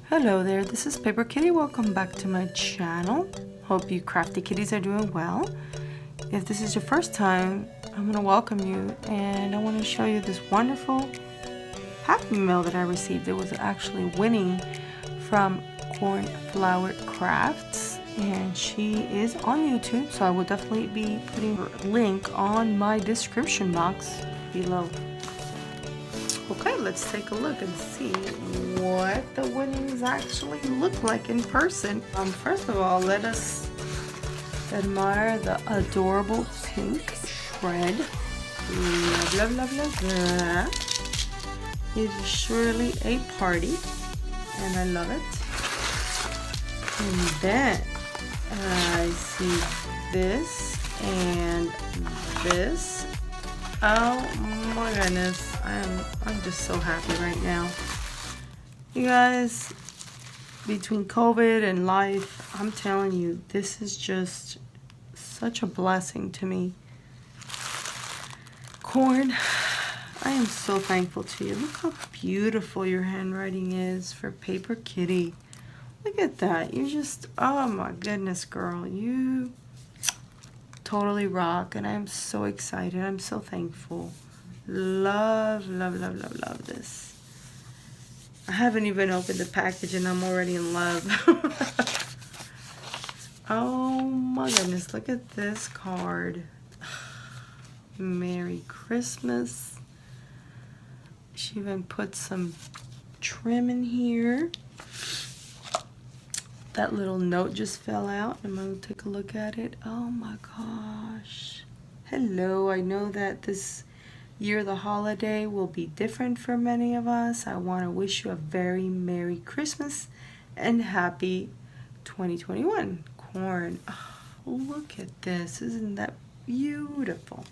Hello there, this is Paper Kitty. Welcome back to my channel. Hope you crafty kitties are doing well. If this is your first time, I'm going to welcome you and I want to show you this wonderful Happy Meal that I received. It was actually winning from Cornflower Crafts and she is on YouTube, so I will definitely be putting her link on my description box below. Okay, let's take a look and see what the winnings actually look like in person. First of all, let us admire the adorable pink shred. Love, love, love, love that. It is surely a party, and I love it. And then I see this and this. Oh my goodness, I'm just so happy right now. You guys, between COVID and life, I'm telling you, this is just such a blessing to me. Corn, I am so thankful to you. Look how beautiful your handwriting is for Paper Kitty. Look at that. You just, oh my goodness, girl. You totally rock, and I'm so excited. I'm so thankful. Love, love, love, love, love this. I haven't even opened the package and I'm already in love. Oh my goodness, look at this card. Merry Christmas. She even put some trim in here. That little note just fell out. I'm going to take a look at it. Oh my gosh. Hello, I know that this year the holiday will be different for many of us. I want to wish you a very Merry Christmas and Happy 2021. Corn. Oh, look at this. Isn't that beautiful?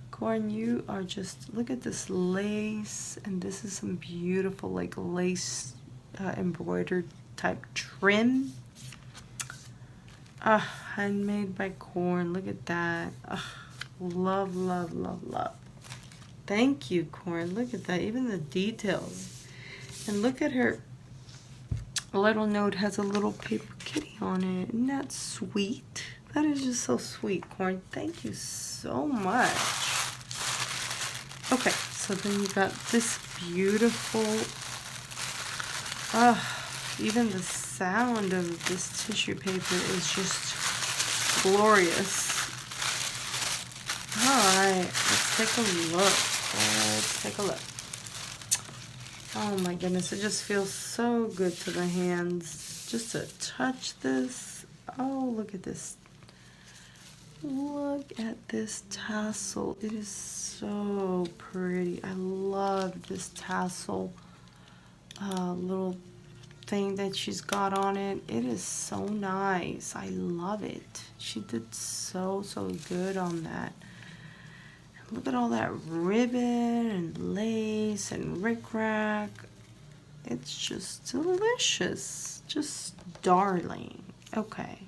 Corn, you are just, look at this lace, and this is some beautiful like lace embroidered type trim. Handmade by Corn. Look at that. Love, love, love, love. Thank you, Corn. Look at that. Even the details. And look at her little note has a little Paper Kitty on it. Isn't that sweet? That is just so sweet, Corn. Thank you so much. Okay, so then you got this beautiful, even the sound of this tissue paper is just glorious. Alright, let's take a look. Let's take a look. Oh my goodness, it just feels so good to the hands just to touch this. Oh, look at this. Look at this tassel. It is so pretty. I love this tassel little thing that she's got on it. It is so nice. I love it. She did so good on that. Look at all that ribbon and lace and rickrack. It's just delicious. Just darling. Okay.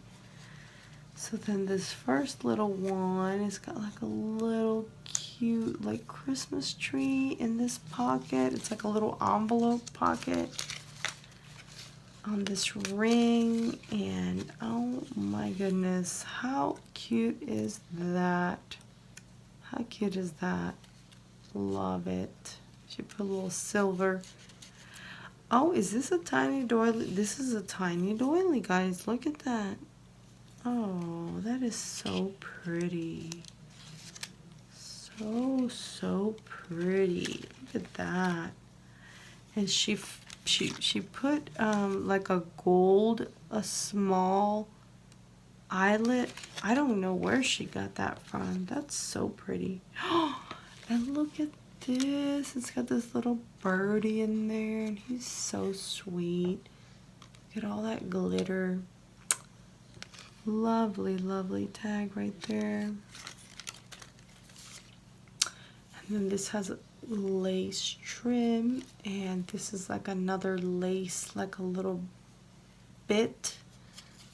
So then this first little one has got like a little cute like Christmas tree in this pocket. It's like a little envelope pocket on this ring, and oh my goodness, how cute is that? How cute is that? Love it. She put a little silver. Oh, is this a tiny doily? This is a tiny doily, guys. Look at that. Oh, that is so pretty. So pretty. Look at that. And she put like a gold, a small eyelet. I don't know where she got that from. That's so pretty. And look at this. It's got this little birdie in there, and he's so sweet. Look at all that glitter. Lovely, lovely tag right there. And then this has a lace trim, and this is like another lace, like a little bit.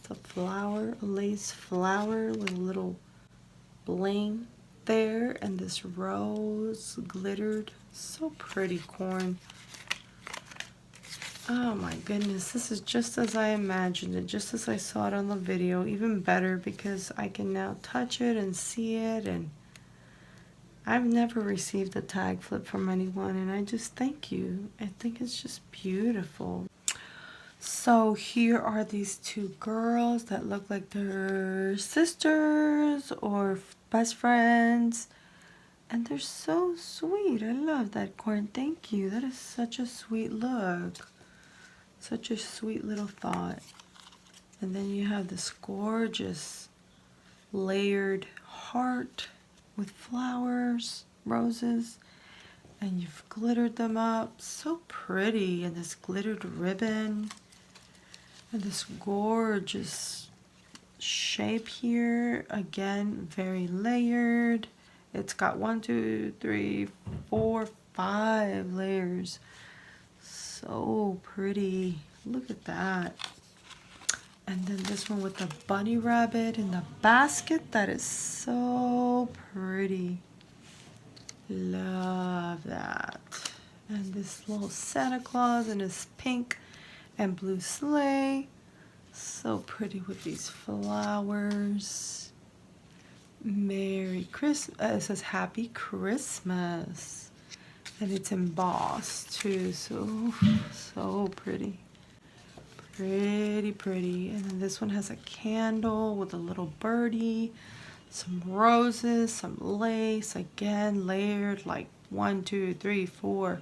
It's a flower, a lace flower with a little bling there, and this rose glittered. So pretty, Corn. Oh my goodness, this is just as I imagined it, just as I saw it on the video, even better because I can now touch it and see it, and I've never received a tag flip from anyone, and I just thank you. I think it's just beautiful. So here are these two girls that look like they're sisters or best friends. And they're so sweet. I love that, Corn. Thank you. That is such a sweet look. Such a sweet little thought. And then you have this gorgeous layered heart with flowers, roses. And you've glittered them up. So pretty. And this glittered ribbon. And this gorgeous shape here. Again, very layered. It's got 1, 2, 3, 4, 5 layers. So pretty. Look at that. And then this one with the bunny rabbit in the basket. That is so pretty. Love that. And this little Santa Claus in his pink and blue sleigh. So pretty with these flowers. Merry Christmas. It says Happy Christmas. And it's embossed too. So pretty. Pretty. And then this one has a candle with a little birdie. Some roses, some lace. Again, layered like 1, 2, 3, 4,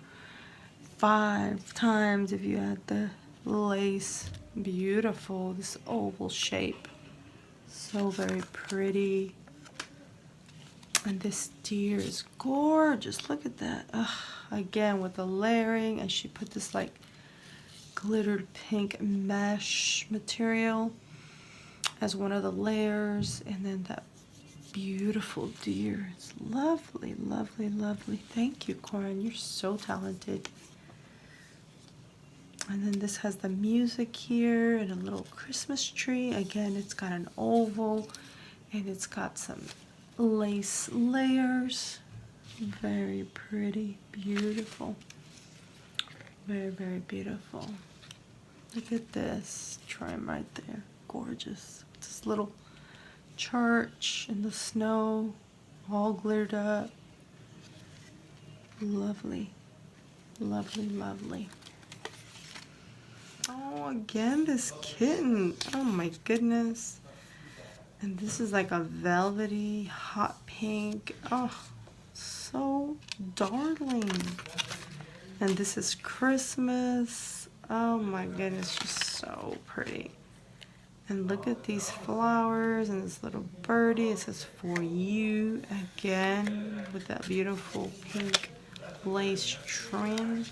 5 times if you add the lace. Beautiful. This oval shape. So very pretty. And this deer is gorgeous. Look at that. Ugh. Again with the layering, and she put this like glittered pink mesh material as one of the layers, and then that beautiful deer. It's lovely, lovely, lovely. Thank you, Corin. You're so talented. And then this has the music here and a little Christmas tree. Again, it's got an oval and it's got some lace layers. Very pretty, beautiful. Very, very beautiful. Look at this trim right there. Gorgeous. This little church in the snow, all glittered up. Lovely, lovely, lovely. Oh, again, this kitten. Oh my goodness. And this is like a velvety, hot pink. Oh, so darling. And this is Christmas. Oh my goodness, just so pretty. And look at these flowers and this little birdie. It says for you again with that beautiful pink lace trim.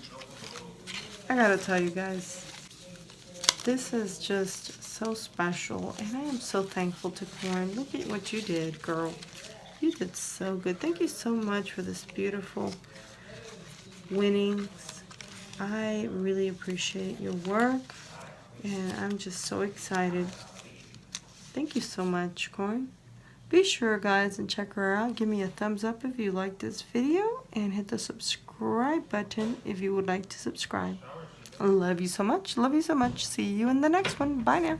I gotta tell you guys, this is just so special, and I am so thankful to Corin. Look at what you did, girl. You did so good. Thank you so much for this beautiful winnings. I really appreciate your work, and I'm just so excited. Thank you so much, Corin. Be sure, guys, and check her out. Give me a thumbs up if you like this video, and hit the subscribe button if you would like to subscribe. I love you so much. Love you so much. See you in the next one. Bye now.